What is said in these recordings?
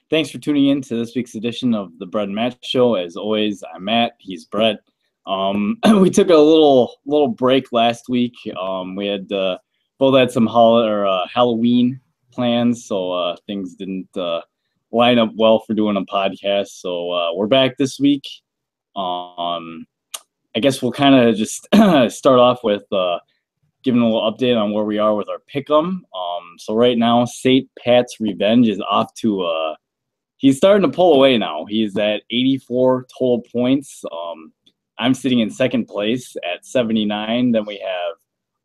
Thanks for tuning in to this week's edition of the Brett and Matt Show. As always, I'm Matt. He's Brett. We took a little break last week. We had both had some Halloween plans, so things didn't line up well for doing a podcast. So we're back this week. I guess we'll kind of just start off with giving a little update on where we are with our pick'em. So right now, St. Pat's Revenge is off to he's starting to pull away now. He's at 84 total points. I'm sitting in second place at 79. Then we have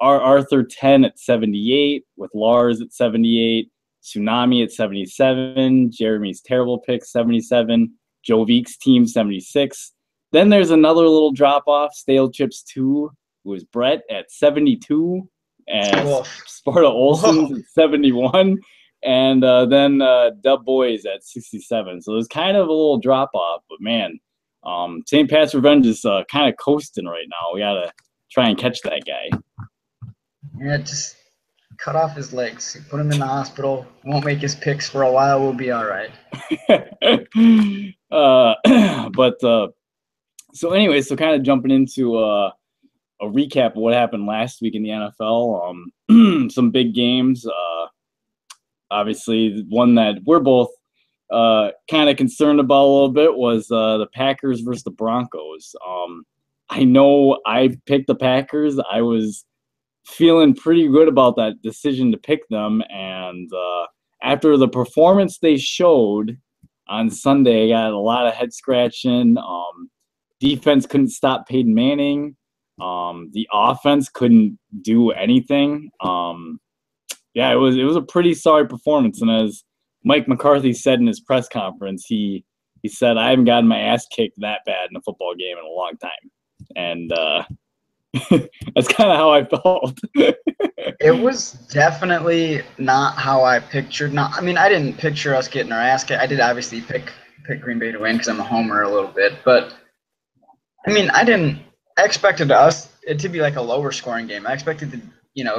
Arthur 10 at 78, with Lars at 78, Tsunami at 77, Jeremy's Terrible Pick 77, Joe Veek's team 76. Then there's another little drop off, Stale Chips 2, who is Brett at 72, and Sparta Olson's at 71. And then Dub Boys at 67. So there's kind of a little drop off, but man, St. Pat's Revenge is kind of coasting right now. We got to try and catch that guy. Yeah, just cut off his legs. Put him in the hospital. Won't make his picks for a while. We'll be all right. So anyway, so kind of jumping into a recap of what happened last week in the NFL. Some big games. Obviously, one that we're both kind of concerned about a little bit was the Packers versus the Broncos. I know I picked the Packers. I was feeling pretty good about that decision to pick them, and after the performance they showed on Sunday, I got a lot of head scratching. Defense couldn't stop Peyton Manning. The offense couldn't do anything. Yeah, it was a pretty sorry performance. And as Mike McCarthy said in his press conference, he said, I haven't gotten my ass kicked that bad in a football game in a long time. And that's kind of how I felt. It was definitely not how I pictured. I didn't picture us getting our ass kicked. I did obviously pick Green Bay to win because I'm a homer a little bit. But, I expected it to be like a lower scoring game. I expected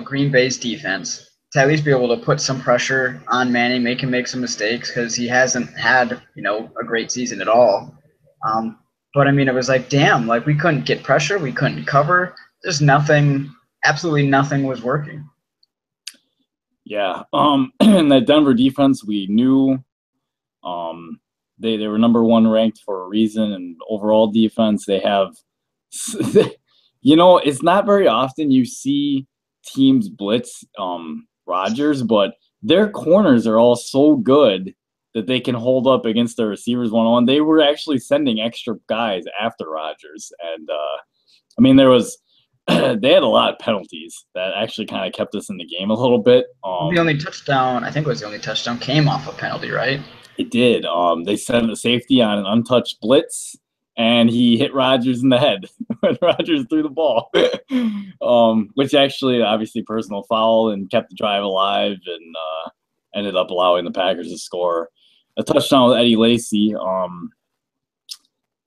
Green Bay's defense to at least be able to put some pressure on Manning, make him make some mistakes because he hasn't had, a great season at all. But it was like, damn, like we couldn't get pressure. We couldn't cover. There's absolutely nothing was working. Yeah. And that Denver defense, we knew they were number one ranked for a reason, and overall defense, they have, it's not very often you see teams blitz Rodgers, but their corners are all so good that they can hold up against their receivers one-on-one. They were actually sending extra guys after Rodgers, and there was they had a lot of penalties that actually kind of kept us in the game a little bit. The only touchdown, I think it was the only touchdown, came off a penalty, right? It did. They sent a safety on an untouched blitz, and he hit Rodgers in the head when Rodgers threw the ball, which actually obviously personal foul and kept the drive alive and ended up allowing the Packers to score a touchdown with Eddie Lacy.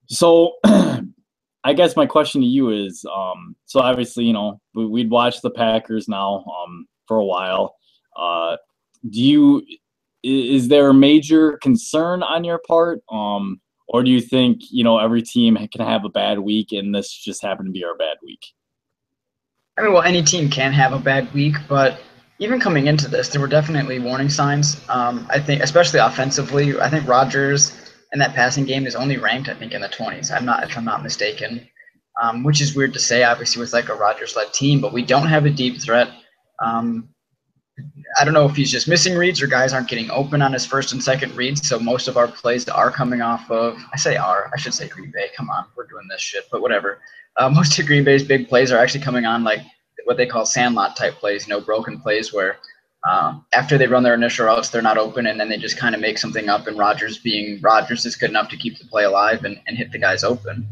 So I guess my question to you is, so obviously, we'd watched the Packers now for a while. Is there a major concern on your part? Or do you think, every team can have a bad week and this just happened to be our bad week? Any team can have a bad week, but even coming into this, there were definitely warning signs. I think, especially offensively, I think Rodgers in that passing game is only ranked, I think, in the 20s. If I'm not mistaken, which is weird to say, obviously, with like a Rodgers-led team, but we don't have a deep threat. I don't know if he's just missing reads or guys aren't getting open on his first and second reads. So most of our plays are coming off of, I should say Green Bay. Come on, we're doing this shit, but whatever. Most of Green Bay's big plays are actually coming on like what they call sandlot type plays, broken plays where after they run their initial routes, they're not open and then they just kind of make something up, and Rodgers is good enough to keep the play alive and hit the guys open.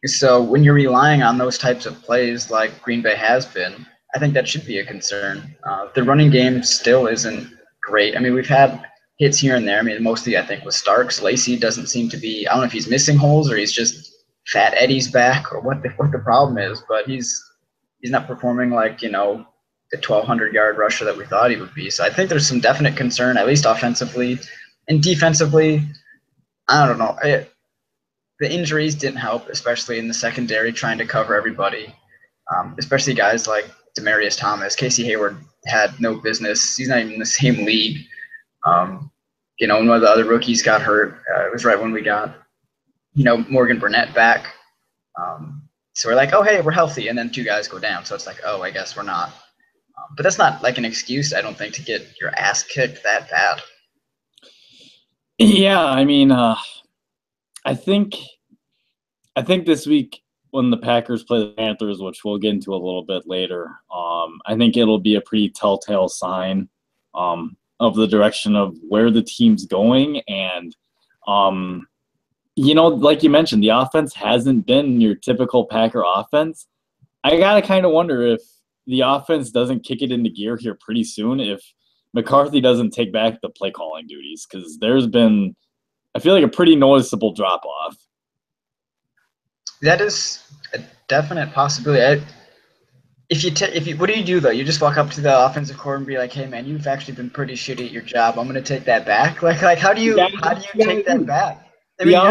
So when you're relying on those types of plays like Green Bay has been, I think that should be a concern. The running game still isn't great. We've had hits here and there. Mostly I think with Starks. Lacy doesn't seem to be – I don't know if he's missing holes or he's just Fat Eddie's back or what the problem is, but he's not performing like, the 1,200-yard rusher that we thought he would be. So I think there's some definite concern, at least offensively. And defensively, I don't know. The injuries didn't help, especially in the secondary, trying to cover everybody, especially guys like Demaryius Thomas. Casey Hayward had no business. He's not even in the same league. You know, one of the other rookies got hurt. It was right when we got, you know, Morgan Burnett back. So we're like, oh, hey, we're healthy. And then two guys go down. So it's like, oh, I guess we're not. But that's not like an excuse, I don't think, to get your ass kicked that bad. Yeah, I mean, I think this week when the Packers play the Panthers, which we'll get into a little bit later, I think it'll be a pretty telltale sign of the direction of where the team's going. And, you know, like you mentioned, the offense hasn't been your typical Packer offense. I got to kind of wonder if the offense doesn't kick it into gear here pretty soon, if McCarthy doesn't take back the play calling duties, because there's been, I feel like, a pretty noticeable drop off. That is a definite possibility. If you, what do you do though? You just walk up to the offensive coordinator and be like, "Hey, man, you've actually been pretty shitty at your job. I'm going to take that back." Like, how do you take that back? I mean, the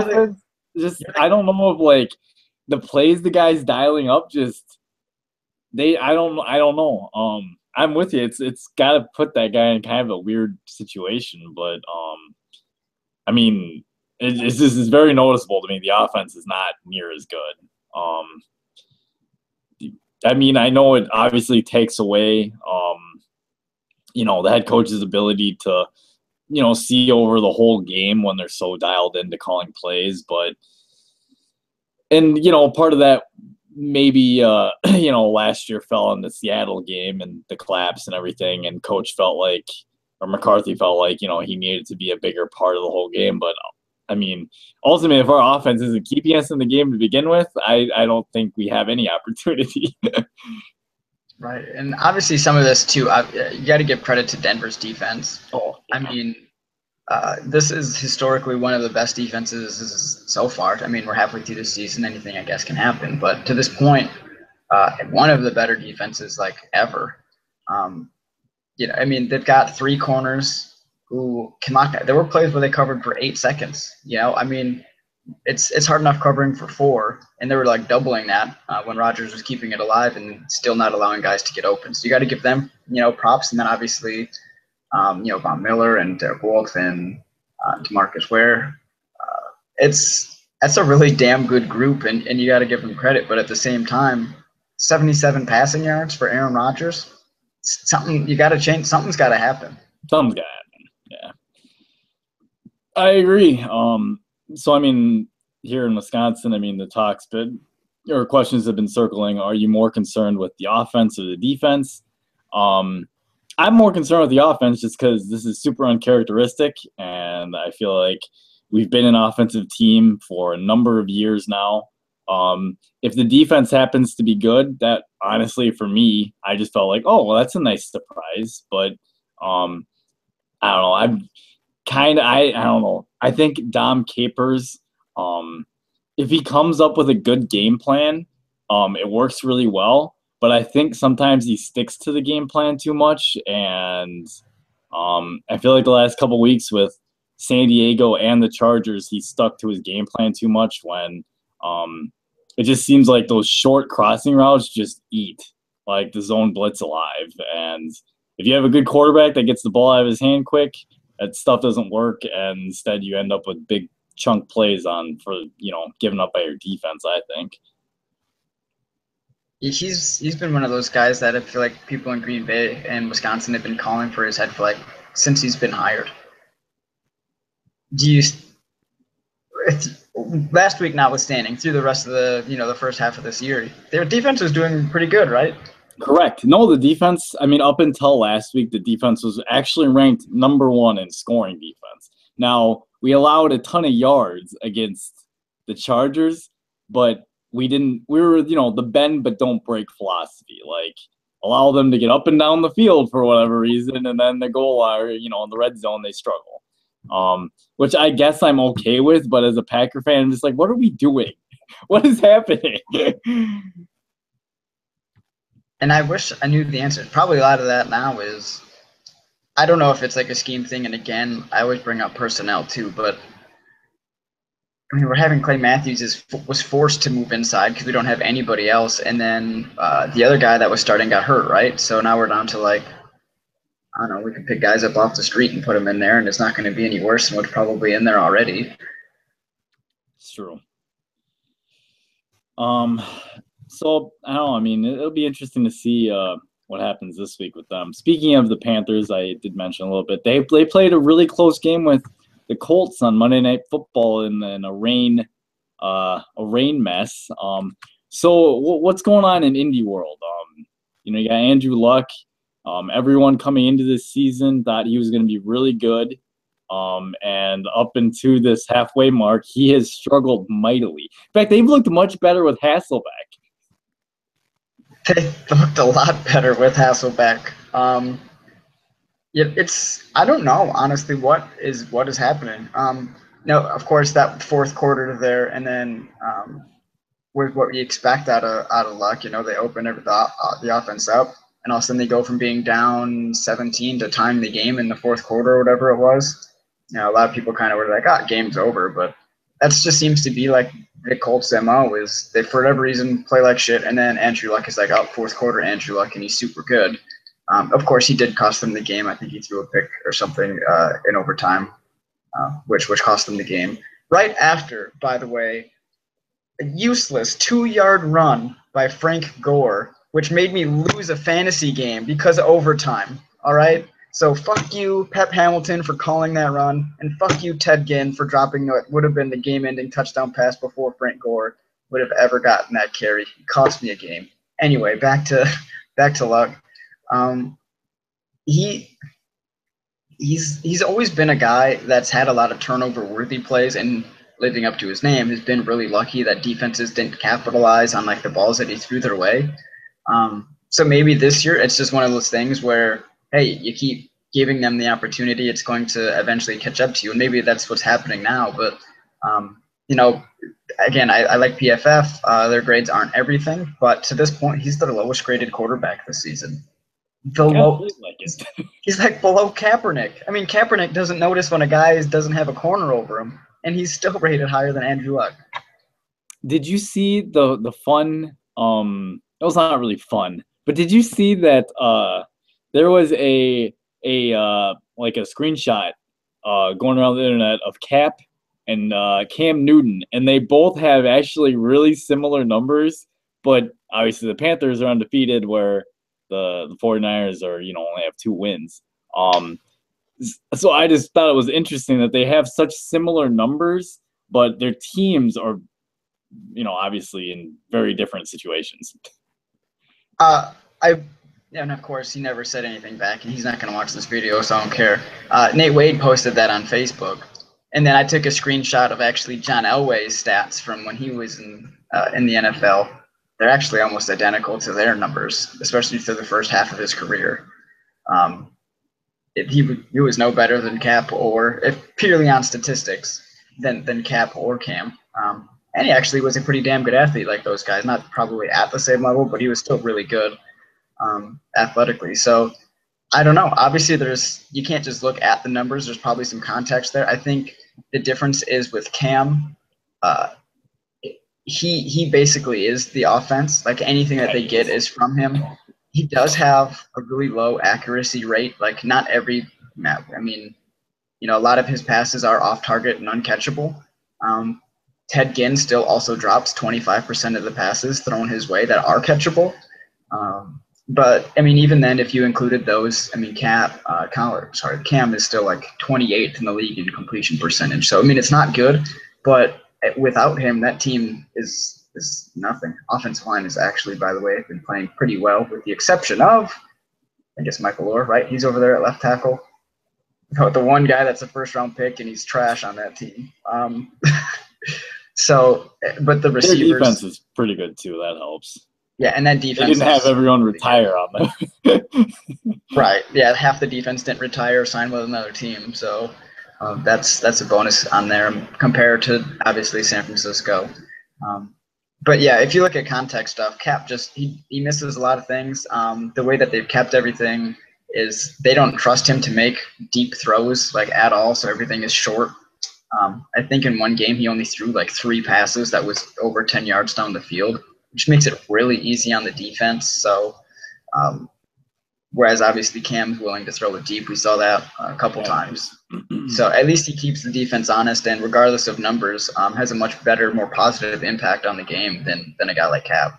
offense, I don't know if like the plays the guys dialing up, just I don't know. I'm with you. It's got to put that guy in kind of a weird situation, but I mean, it's just it's very noticeable to me. The offense is not near as good. I mean, I know it obviously takes away, you know, the head coach's ability to, you know, see over the whole game when they're so dialed into calling plays. But, and, you know, part of that maybe, you know, last year fell in the Seattle game and the collapse and everything. And coach felt like, or McCarthy felt like, you know, he needed to be a bigger part of the whole game. But I mean, ultimately, if our offense isn't keeping us in the game to begin with, I don't think we have any opportunity. Right, and obviously some of this too. You got to give credit to Denver's defense. Oh, yeah. I mean, this is historically one of the best defenses so far. I mean, we're halfway through the season; anything I guess can happen. But to this point, one of the better defenses like ever. You know, I mean, they've got three corners who cannot. There were plays where they covered for 8 seconds. You know, I mean, it's hard enough covering for 4, and they were like doubling that when Rodgers was keeping it alive and still not allowing guys to get open. So you got to give them, you know, props, and then obviously, you know, Von Miller and Derek Wolfe and DeMarcus Ware. That's a really damn good group, and you got to give them credit. But at the same time, 77 passing yards for Aaron Rodgers. Something you got to change. Something's got to happen. Something's got to happen. Yeah, I agree. So I mean, here in Wisconsin, I mean, the talks, but or questions have been circling. Are you more concerned with the offense or the defense? I'm more concerned with the offense just because this is super uncharacteristic, and I feel like we've been an offensive team for a number of years now. If the defense happens to be good, that honestly for me, I just felt like, oh, well, that's a nice surprise. But I don't know. I don't know. I think Dom Capers, if he comes up with a good game plan, it works really well. But I think sometimes he sticks to the game plan too much, and I feel like the last couple of weeks with San Diego and the Chargers, he stuck to his game plan too much when it just seems like those short crossing routes just eat like the zone blitz alive. And if you have a good quarterback that gets the ball out of his hand quick, that stuff doesn't work, and instead you end up with big chunk plays for, you know, given up by your defense, I think. He's been one of those guys that I feel like people in Green Bay and Wisconsin have been calling for his head for like since he's been hired. Last week notwithstanding, through the rest of the first half of this year, their defense was doing pretty good, right? Correct. No, the defense, I mean, up until last week, the defense was actually ranked number 1 in scoring defense. Now, we allowed a ton of yards against the Chargers, but we were, you know, the bend but don't break philosophy. Like, allow them to get up and down the field for whatever reason, and then the goal line, you know, in the red zone, they struggle. Which I guess I'm okay with, but as a Packer fan, I'm just like, what are we doing? What is happening? And I wish I knew the answer. Probably a lot of that now is I don't know if it's like a scheme thing, and again, I always bring up personnel too, but I mean, we're having Clay Matthews was forced to move inside because we don't have anybody else, and then the other guy that was starting got hurt, right? So now we're down to like, I don't know, we can pick guys up off the street and put them in there, and it's not going to be any worse than what's probably in there already. It's true. So I don't know. I mean, it'll be interesting to see what happens this week with them. Speaking of the Panthers, I did mention a little bit. They played a really close game with the Colts on Monday Night Football in a rain mess. So what's going on in Indy world? You got Andrew Luck. Everyone coming into this season thought he was going to be really good. And up into this halfway mark, he has struggled mightily. In fact, they've looked much better with Hasselbeck. They looked a lot better with Hasselbeck. Yeah, I don't know honestly what is happening. No, of course that fourth quarter there, and then with what we expect out of Luck, they open the offense up, and all of a sudden they go from being down 17 to tying the game in the fourth quarter or whatever it was. A lot of people kind of were like, game's over, but that just seems to be like the Colts' MO is they, for whatever reason, play like shit, and then Andrew Luck is like, fourth quarter Andrew Luck, and he's super good. Of course, he did cost them the game. I think he threw a pick or something in overtime, which cost them the game. Right after, by the way, a useless 2-yard run by Frank Gore, which made me lose a fantasy game because of overtime. All right? So fuck you, Pep Hamilton, for calling that run, and fuck you, Ted Ginn, for dropping what would have been the game-ending touchdown pass before Frank Gore would have ever gotten that carry. It cost me a game. Anyway, back to Luck. He's always been a guy that's had a lot of turnover-worthy plays, and living up to his name, has been really lucky that defenses didn't capitalize on like the balls that he threw their way. So maybe this year it's just one of those things where, hey, you keep giving them the opportunity, it's going to eventually catch up to you, and maybe that's what's happening now. But again, I like PFF. Their grades aren't everything, but to this point, he's the lowest graded quarterback this season. He's like below Kaepernick. I mean, Kaepernick doesn't notice when a guy doesn't have a corner over him, and he's still rated higher than Andrew Luck. Did you see the fun? It was not really fun, but did you see that there was a screenshot going around the internet of Cap and Cam Newton, and they both have actually really similar numbers, but obviously the Panthers are undefeated, where the 49ers are, only have 2 wins. So I just thought it was interesting that they have such similar numbers, but their teams are, obviously in very different situations. And of course, he never said anything back, and he's not going to watch this video, so I don't care. Nate Wade posted that on Facebook, and then I took a screenshot of actually John Elway's stats from when he was in the NFL. They're actually almost identical to their numbers, especially through the first half of his career. He was no better than Cap, or if purely on statistics, than Cap or Cam. And he actually was a pretty damn good athlete like those guys. Not probably at the same level, but he was still really good athletically. So I don't know. Obviously, you can't just look at the numbers. There's probably some context there. I think the difference is with Cam, he basically is the offense. Like anything that they get is from him. He does have a really low accuracy rate. Like not every map. I mean, a lot of his passes are off target and uncatchable. Ted Ginn still also drops 25% of the passes thrown his way that are catchable. But I mean, even then, if you included those, I mean, Cam is still like 28th in the league in completion percentage. So I mean, it's not good, but without him, that team is nothing. Offensive line is actually, by the way, been playing pretty well, with the exception of, I guess, Michael Orr, right? He's over there at left tackle. The one guy that's a first-round pick, and he's trash on that team. So, but the receivers, their defense is pretty good too. That helps. Yeah, and that defense. They didn't have everyone retire on them. Right. Yeah, half the defense didn't retire, sign with another team. So that's a bonus on there compared to obviously San Francisco. But yeah, if you look at context stuff, Cap he misses a lot of things. The way that they've kept everything is they don't trust him to make deep throws like at all, so everything is short. I think in one game he only threw like 3 passes that was over 10 yards down the field, which makes it really easy on the defense. So whereas obviously Cam's willing to throw it deep. We saw that a couple times. So at least he keeps the defense honest, and regardless of numbers, has a much better, more positive impact on the game than a guy like Cap.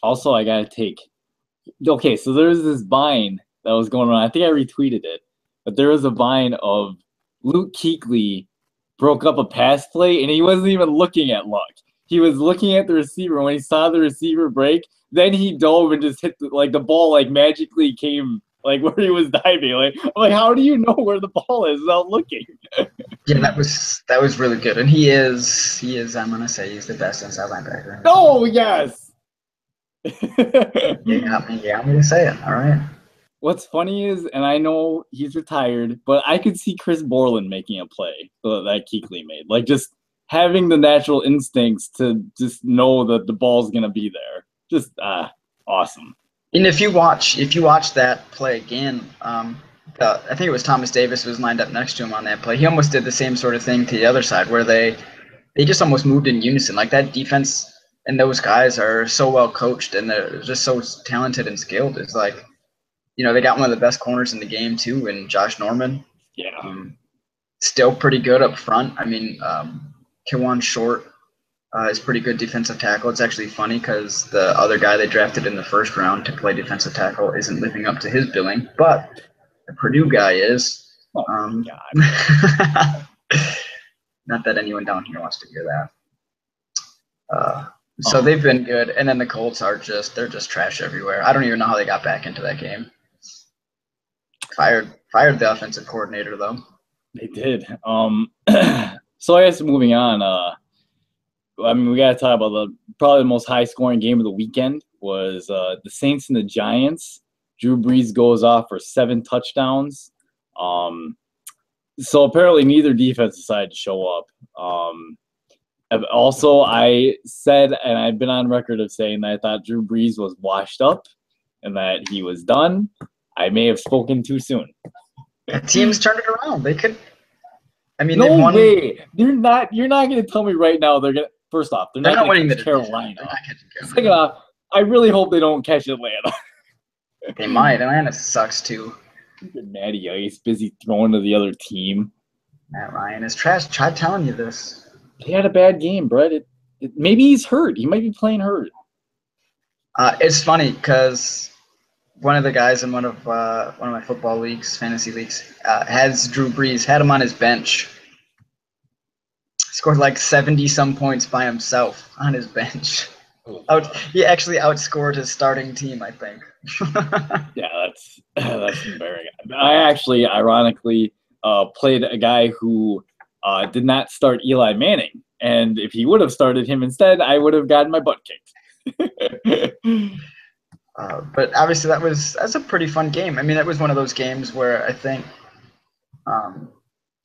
Also, I got to take – okay, so there's this vine that was going on. I think I retweeted it. But there was a vine of Luke Kuechly broke up a pass play, and he wasn't even looking at Luck. He was looking at the receiver. When he saw the receiver break, then he dove and just hit the ball like magically came like where he was diving. I'm like, how do you know where the ball is without looking? Yeah, that was really good, and he is. I'm gonna say he's the best inside linebacker. Oh yes. You got me to say it. All right. What's funny is, and I know he's retired, but I could see Chris Borland making a play that Kuechly made. Like just having the natural instincts to just know that the ball's gonna be there. Just awesome. And if you watch that play again, I think it was Thomas Davis was lined up next to him on that play. He almost did the same sort of thing to the other side, where they just almost moved in unison. Like that defense and those guys are so well coached, and they're just so talented and skilled. It's like, they got one of the best corners in the game too, in Josh Norman. Yeah. Still pretty good up front. I mean, Kawan Short is pretty good defensive tackle. It's actually funny because the other guy they drafted in the first round to play defensive tackle isn't living up to his billing, but the Purdue guy is. Oh my God. Not that anyone down here wants to hear that. So they've been good, and then the Colts they're just trash everywhere. I don't even know how they got back into that game. Fired the offensive coordinator though. They did. So I guess moving on. I mean, we got to talk about probably the most high-scoring game of the weekend was the Saints and the Giants. Drew Brees goes off for 7 touchdowns. So apparently neither defense decided to show up. Also, I said, and I've been on record of saying that I thought Drew Brees was washed up and that he was done. I may have spoken too soon. The teams turned it around. They could. I mean, no way. You're not going to tell me right now they're going to. First off, they're not going to catch Carolina. Second off, I really hope they don't catch Atlanta. They might. Atlanta sucks too. Matty Ice busy throwing to the other team. Matt Ryan is trash. Try telling you this. He had a bad game, Brett. Maybe he's hurt. He might be playing hurt. It's funny because one of the guys in one of my football leagues, fantasy leagues, has Drew Brees. Had him on his bench. Scored like 70-some points by himself on his bench. He actually outscored his starting team, I think. Yeah, that's embarrassing. I actually, ironically, played a guy who did not start Eli Manning, and if he would have started him instead, I would have gotten my butt kicked. But obviously, that's a pretty fun game. I mean, that was one of those games where I think,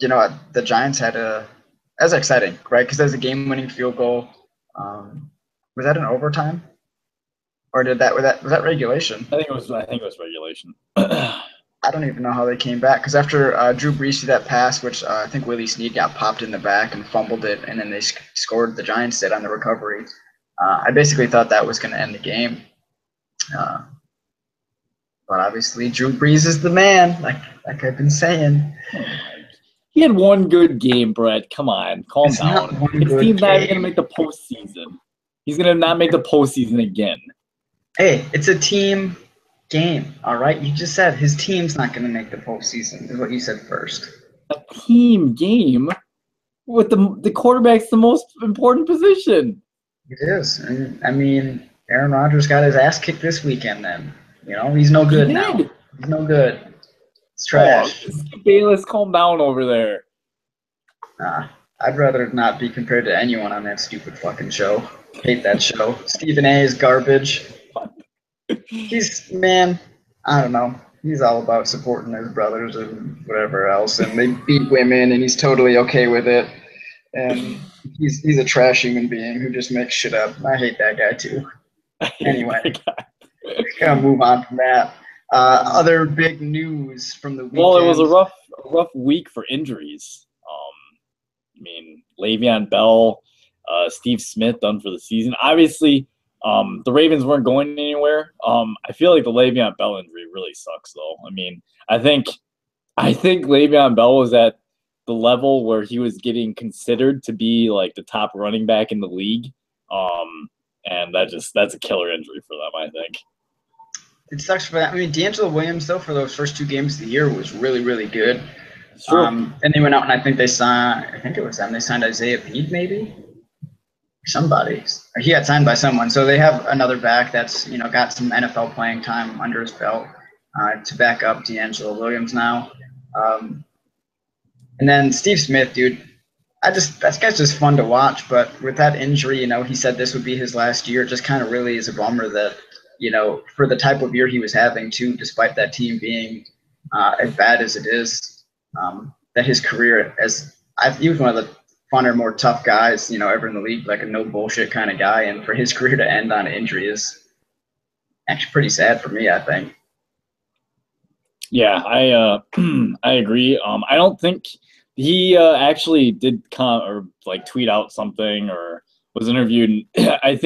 the Giants had that was exciting, right? Because there's a game-winning field goal. Was that an overtime, or was that regulation? I think it was regulation. I don't even know how they came back, because after Drew Brees did that pass, which I think Willie Snead got popped in the back and fumbled it, and then they scored. The Giants did on the recovery. I basically thought that was going to end the game, but obviously Drew Brees is the man, like I've been saying. He had one good game, Brett. Come on, calm down. His team's not even going to make the postseason. He's going to not make the postseason again. Hey, it's a team game, all right? You just said his team's not going to make the postseason, is what you said first. A team game? With the quarterback's the most important position. It is. And, I mean, Aaron Rodgers got his ass kicked this weekend then. He's no good now. He's no good. It's trash. Skip Bayless, calm down over there. I'd rather not be compared to anyone on that stupid fucking show. Hate that show. Stephen A. is garbage. I don't know. He's all about supporting his brothers and whatever else, and they beat women, and he's totally okay with it. And he's a trash human being who just makes shit up. I hate that guy too. Anyway, gotta move on from that. Other big news from the Well, it was weekend. a rough week for injuries. I mean, Le'Veon Bell, Steve Smith done for the season. Obviously, the Ravens weren't going anywhere. I feel like the Le'Veon Bell injury really sucks, though. I mean, I think Le'Veon Bell was at the level where he was getting considered to be like the top running back in the league. And that's a killer injury for them, I think. It sucks for that. I mean, D'Angelo Williams, though, for those first 2 games of the year was really, really good. It's true. And they went out and I think they signed, I think it was them, they signed Isaiah Pead maybe? Somebody. Or he got signed by someone. So they have another back that's, got some NFL playing time under his belt to back up D'Angelo Williams now. And then Steve Smith, dude, that guy's just fun to watch. But with that injury, he said this would be his last year. It just kind of really is a bummer that, for the type of year he was having too, despite that team being as bad as it is, that his career he was one of the funner, more tough guys, ever in the league, like a no bullshit kind of guy. And for his career to end on injury is actually pretty sad for me, I think. Yeah, I agree. I don't think he actually did tweet out something or was interviewed. I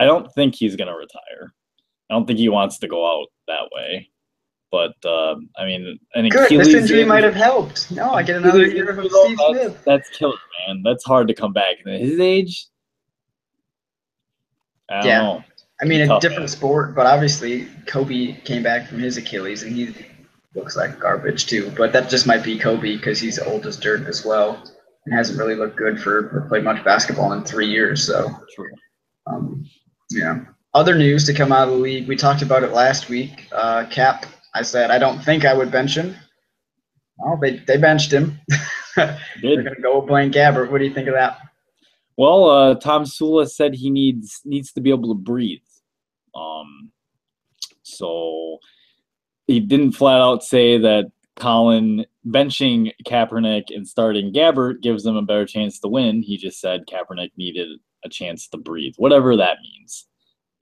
don't think he's gonna retire. I don't think he wants to go out that way. But I mean, an Good. Achilles This injury might have helped. No, I get another year of Steve Smith. That's killer, man. That's hard to come back. At his age, I don't know. I mean, a different sport, but obviously Kobe came back from his Achilles and he looks like garbage too. But that just might be Kobe because he's old as dirt as well and hasn't really looked good or played much basketball in 3 years. So, Other news to come out of the league. We talked about it last week. Cap, I said I don't think I would bench him. Well, they benched him. They're going to go with Blaine Gabbert. What do you think of that? Well, Tom Sula said he needs to be able to breathe. So he didn't flat out say that Colin benching Kaepernick and starting Gabbert gives them a better chance to win. He just said Kaepernick needed a chance to breathe, whatever that means.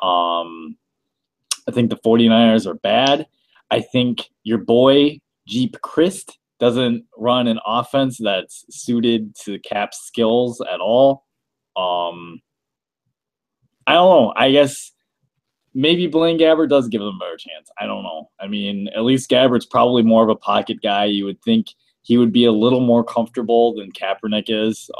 I think the 49ers are bad. I think your boy Jeep Christ doesn't run an offense that's suited to Cap's skills at all. I don't know. I guess maybe Blaine Gabbert does give them a better chance. I don't know. I mean, at least Gabbert's probably more of a pocket guy. You would think he would be a little more comfortable than Kaepernick is,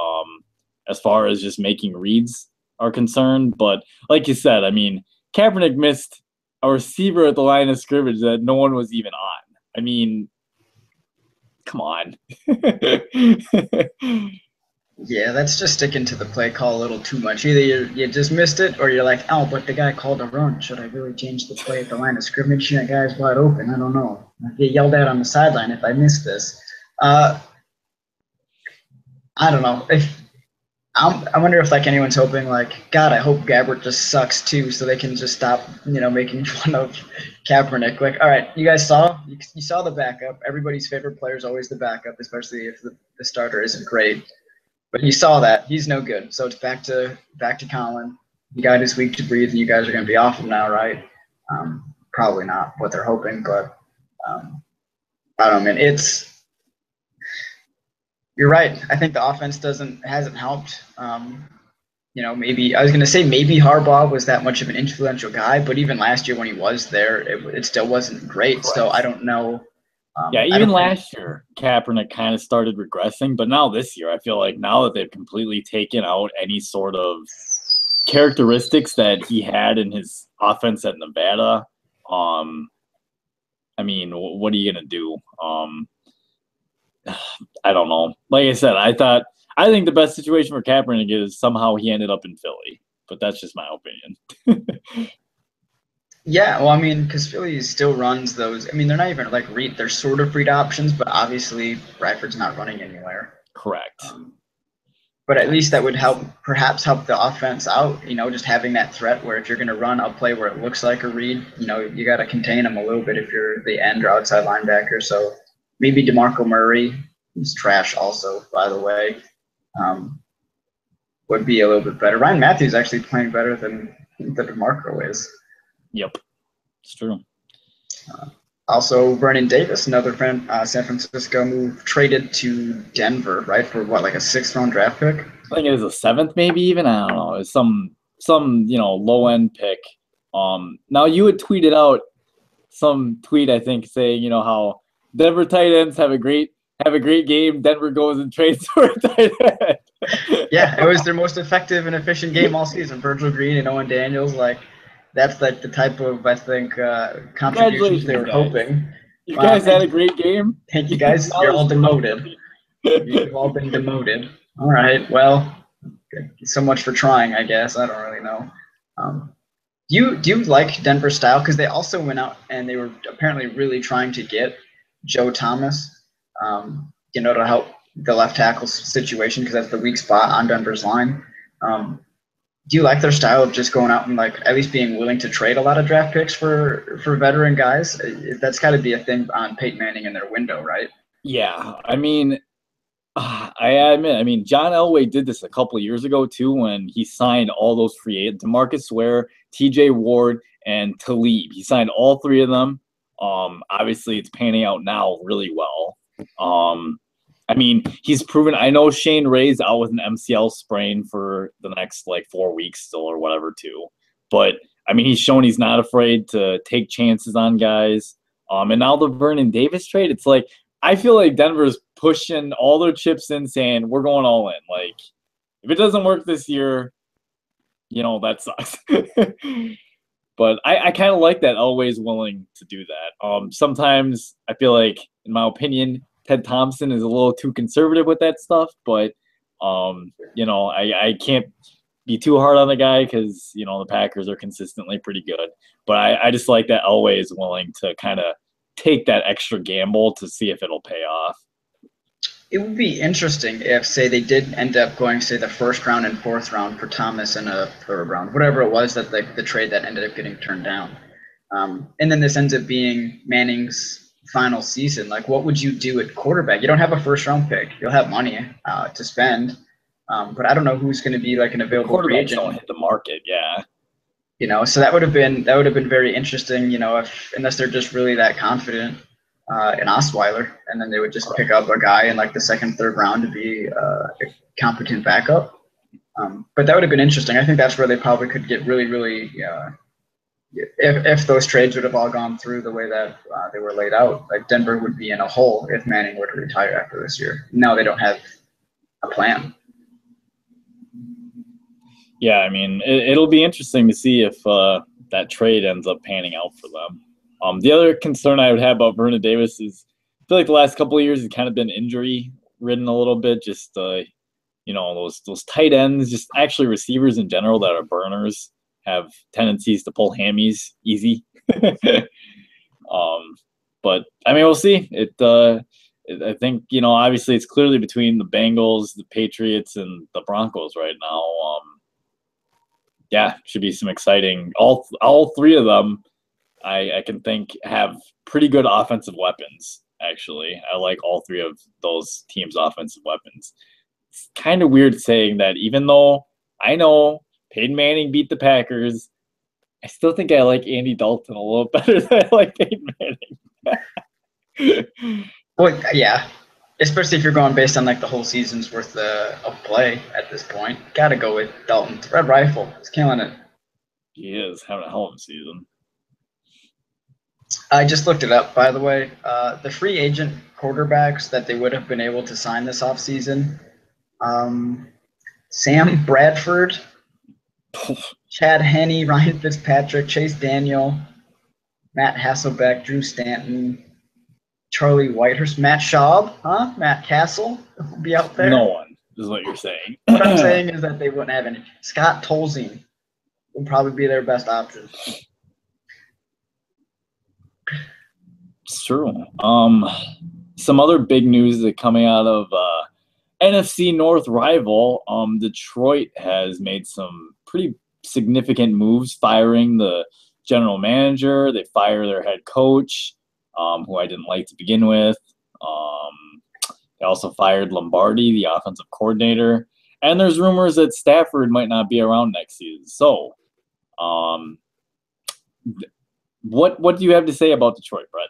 as far as just making reads are concerned. But like you said, I mean, Kaepernick missed a receiver at the line of scrimmage that no one was even on. I mean, come on. Yeah, that's just sticking to the play call a little too much. Either you just missed it, or you're like, oh, but the guy called a run. Should I really change the play at the line of scrimmage? That guy's wide open. I don't know. I get yelled at on the sideline if I miss this. I don't know. I wonder if anyone's hoping God, I hope Gabbert just sucks too, so they can just stop making fun of Kaepernick. All right, you guys you saw the backup. Everybody's favorite player is always the backup, especially if the starter isn't great. But you saw that he's no good, so it's back to Colin. He got his week to breathe, and you guys are going to be off him now, right? Probably not what they're hoping, but I don't know, man. You're right. I think the offense hasn't helped. Maybe I was going to say maybe Harbaugh was that much of an influential guy, but even last year when he was there, it still wasn't great. Correct. So I don't know. Even last year, Kaepernick kind of started regressing, but now this year, I feel like now that they've completely taken out any sort of characteristics that he had in his offense at Nevada, I mean, what are you gonna do? I don't know. Like I said, I think the best situation for Kaepernick is somehow he ended up in Philly, but that's just my opinion. Yeah, well, I mean, because Philly still runs those. I mean, they're not even they're sort of read options, but obviously Bradford's not running anywhere. Correct. But at least that would perhaps help the offense out. Just having that threat where if you're going to run a play where it looks like a read, you got to contain them a little bit if you're the end or outside linebacker. So maybe DeMarco Murray, who's trash also, by the way, would be a little bit better. Ryan Matthews actually playing better than DeMarco is. Yep, it's true. Also, Vernon Davis, another San Francisco move, traded to Denver, right, for what, like a 6th-round draft pick? I think it was a 7th, maybe even. I don't know. It's some low end pick. Now you had tweeted out some tweet, I think, saying how Denver tight ends have a great game. Denver goes and trades for a tight end. Yeah, it was their most effective and efficient game all season. Virgil Green and Owen Daniels, that's like the type of, I think, contributions they were hoping. You guys had a great game. Thank you guys. You're all demoted. You've all been demoted. All right. Well, so much for trying, I guess. I don't really know. Do you like Denver style? Because they also went out and they were apparently really trying to get Joe Thomas, to help the left tackle situation, because that's the weak spot on Denver's line. Do you like their style of just going out and at least being willing to trade a lot of draft picks for veteran guys? That's got to be a thing on Peyton Manning in their window, right? Yeah, I mean, I admit, John Elway did this a couple of years ago too, when he signed all those free agents: DeMarcus Ware, T.J. Ward, and Talib. He signed all 3 of them. Obviously, it's panning out now really well. He's proven. I know Shane Ray's out with an MCL sprain for the next 4 weeks still or whatever too. But he's shown he's not afraid to take chances on guys. And now the Vernon Davis trade, it's I feel like Denver's pushing all their chips in, saying we're going all in. If it doesn't work this year, that sucks. But I kind of like that Elway's willing to do that. Sometimes I feel like, in my opinion, Ted Thompson is a little too conservative with that stuff. But, I can't be too hard on the guy because, the Packers are consistently pretty good. But I just like that Elway is willing to kind of take that extra gamble to see if it'll pay off. It would be interesting if, say, they did end up going, say, the 1st round and 4th round for Thomas and a 3rd round, whatever it was that the trade that ended up getting turned down. And then this ends up being Manning's final season. What would you do at quarterback? You don't have a 1st round pick. You'll have money to spend. But I don't know who's going to be an available free agent. Don't hit the market, yeah. So that would have been very interesting, unless they're just really that confident in Osweiler, and then they would just pick up a guy in the 2nd, 3rd round to be a competent backup. But that would have been interesting. I think that's where they probably could get really, really, if those trades would have all gone through the way that they were laid out, Denver would be in a hole if Manning were to retire after this year. Now they don't have a plan. Yeah, it'll be interesting to see if that trade ends up panning out for them. The other concern I would have about Vernon Davis is I feel like the last couple of years he's kind of been injury-ridden a little bit. Just, those tight ends, just actually receivers in general that are burners, have tendencies to pull hammies easy. But, we'll see. I think, obviously it's clearly between the Bengals, the Patriots, and the Broncos right now. Should be some exciting. All 3 of them, I can think, have pretty good offensive weapons, actually. I like all 3 of those teams' offensive weapons. It's kind of weird saying that, even though I know Peyton Manning beat the Packers, I still think I like Andy Dalton a little better than I like Peyton Manning. Well, yeah. Especially if you're going based on the whole season's worth of play at this point. Got to go with Dalton. Red Rifle. He's killing it. He is having a hell of a season. I just looked it up, by the way. The free agent quarterbacks that they would have been able to sign this offseason, Sam Bradford, Chad Henne, Ryan Fitzpatrick, Chase Daniel, Matt Hasselbeck, Drew Stanton, Charlie Whitehurst, Matt Schaub, Matt Castle will be out there. No one is what you're saying. What I'm saying is that they wouldn't have any. Scott Tolzien would probably be their best option. It's true. Some other big news that coming out of NFC North rival, Detroit has made some pretty significant moves, firing the general manager. They fire their head coach, who I didn't like to begin with. They also fired Lombardi, the offensive coordinator. And there's rumors that Stafford might not be around next season. So What do you have to say about Detroit, Brett?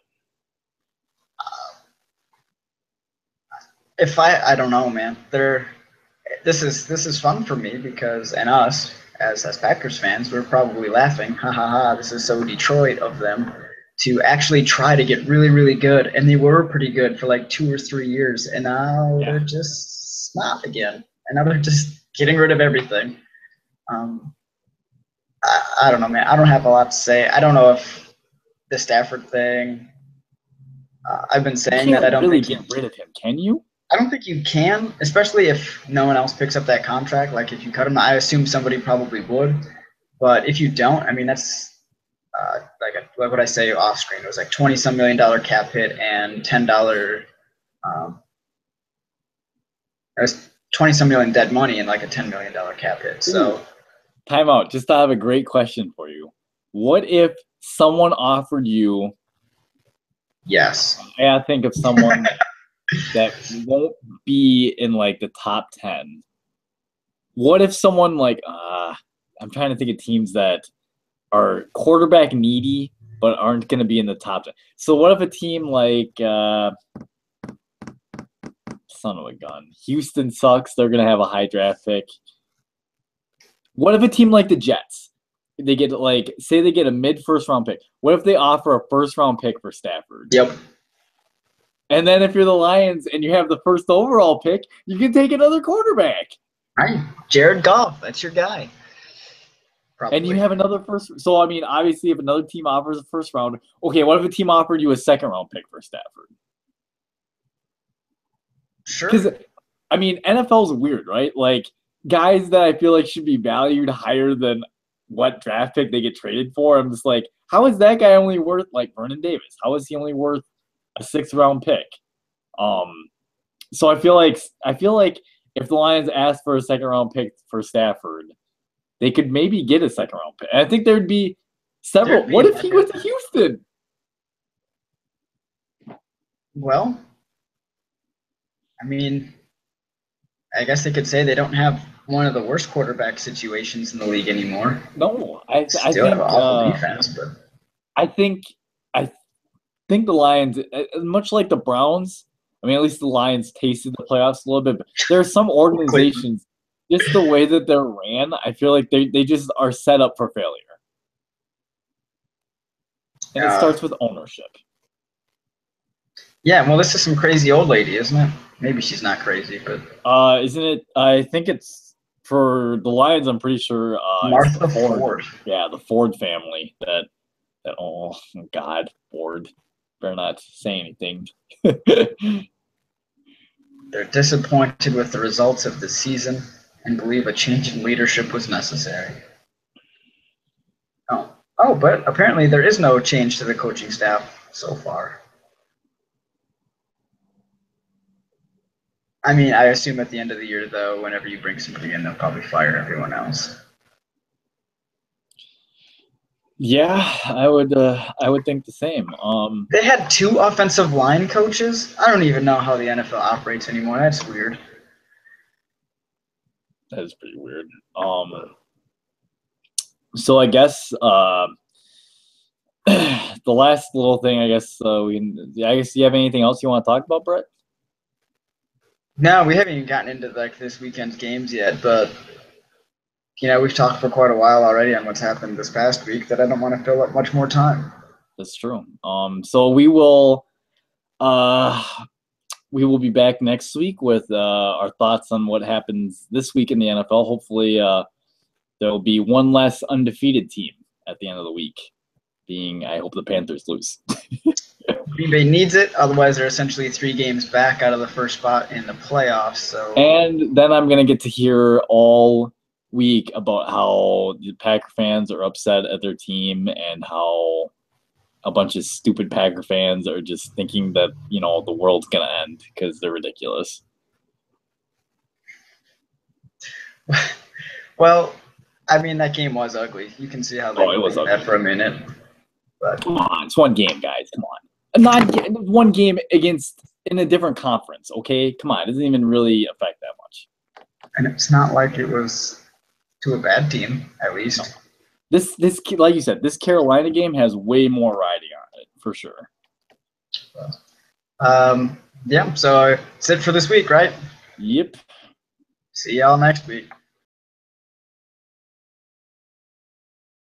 If I don't know, man. This is fun for me because and us as Packers fans, we're probably laughing, ha ha ha. This is so Detroit of them to actually try to get really really good, and they were pretty good for like 2 or 3 years, and now they're just not again, and now they're just getting rid of everything. I don't know, man. I don't have a lot to say. I don't know if the Stafford thing. I've been saying that I don't really think get rid of him, can you? I don't think you can, especially if no one else picks up that contract. Like if you cut him, I assume somebody probably would. But if you don't, I mean that's like what I say off screen. It was like $20-some million cap hit and $10. It was 20-some million dead money and like a $10 million cap hit. So time out. Just I have a great question for you. What if someone offered you? Yes. I think of someone that won't be in like the top 10. What if someone like I'm trying to think of teams that are quarterback needy but aren't going to be in the top 10. So what if a team like son of a gun, Houston sucks, they're going to have a high draft pick. What if a team like the Jets, they get like say they get a mid first round pick. What if they offer a first round pick for Stafford? Yep. And then if you're the Lions and you have the first overall pick, you can take another quarterback. Right. Jared Goff, that's your guy. Probably. And you have another first. So, I mean, obviously, if another team offers a first round, okay, what if a team offered you a second round pick for Stafford? Sure. Because, I mean, NFL is weird, right? Like, guys that I feel like should be valued higher than what draft pick they get traded for. I'm just like, how is that guy only worth, like, Vernon Davis? How is he only worth a 6th round pick? So I feel like if the Lions asked for a 2nd round pick for Stafford, they could maybe get a 2nd round pick. And I think there'd be several. What if he went to Houston? Well, I mean, I guess they could say they don't have one of the worst quarterback situations in the league anymore. No, I think have an awful defense, but I think the Lions, much like the Browns. I mean, at least the Lions tasted the playoffs a little bit. But there are some organizations, just the way that they're ran, I feel like they just are set up for failure. And it starts with ownership. Yeah, well, this is some crazy old lady, isn't it? Maybe she's not crazy, but isn't it? I think it's for the Lions. I'm pretty sure Martha Ford. Yeah, the Ford family. That oh God, Ford. Better not say anything. They're disappointed with the results of the season and believe a change in leadership was necessary. Oh, but apparently there is no change to the coaching staff so far. I mean, I assume at the end of the year, though, whenever you bring somebody in, they'll probably fire everyone else. Yeah, I would think the same. They had 2 offensive line coaches. I don't even know how the NFL operates anymore. That's weird. That is pretty weird. So I guess the last little thing, I guess I guess you have anything else you want to talk about, Brett? No, we haven't even gotten into like this weekend's games yet, but we've talked for quite a while already on what's happened this past week that I don't want to fill up much more time. That's true. So we will be back next week with our thoughts on what happens this week in the NFL. Hopefully, there will be one less undefeated team at the end of the week. I hope the Panthers lose. Green Bay needs it. Otherwise, they're essentially 3 games back out of the first spot in the playoffs. So, and then I'm going to get to hear all week about how the Packer fans are upset at their team and how a bunch of stupid Packer fans are just thinking that, the world's going to end because they're ridiculous. Well, I mean, that game was ugly. You can see how they was ugly that for a minute. But come on, it's one game, guys. Come on. Not one game in a different conference, okay? Come on, it doesn't even really affect that much. And it's not like it was to a bad team, at least. This like you said, this Carolina game has way more riding on it for sure. Yeah, so that's it for this week, right? Yep. See y'all next week.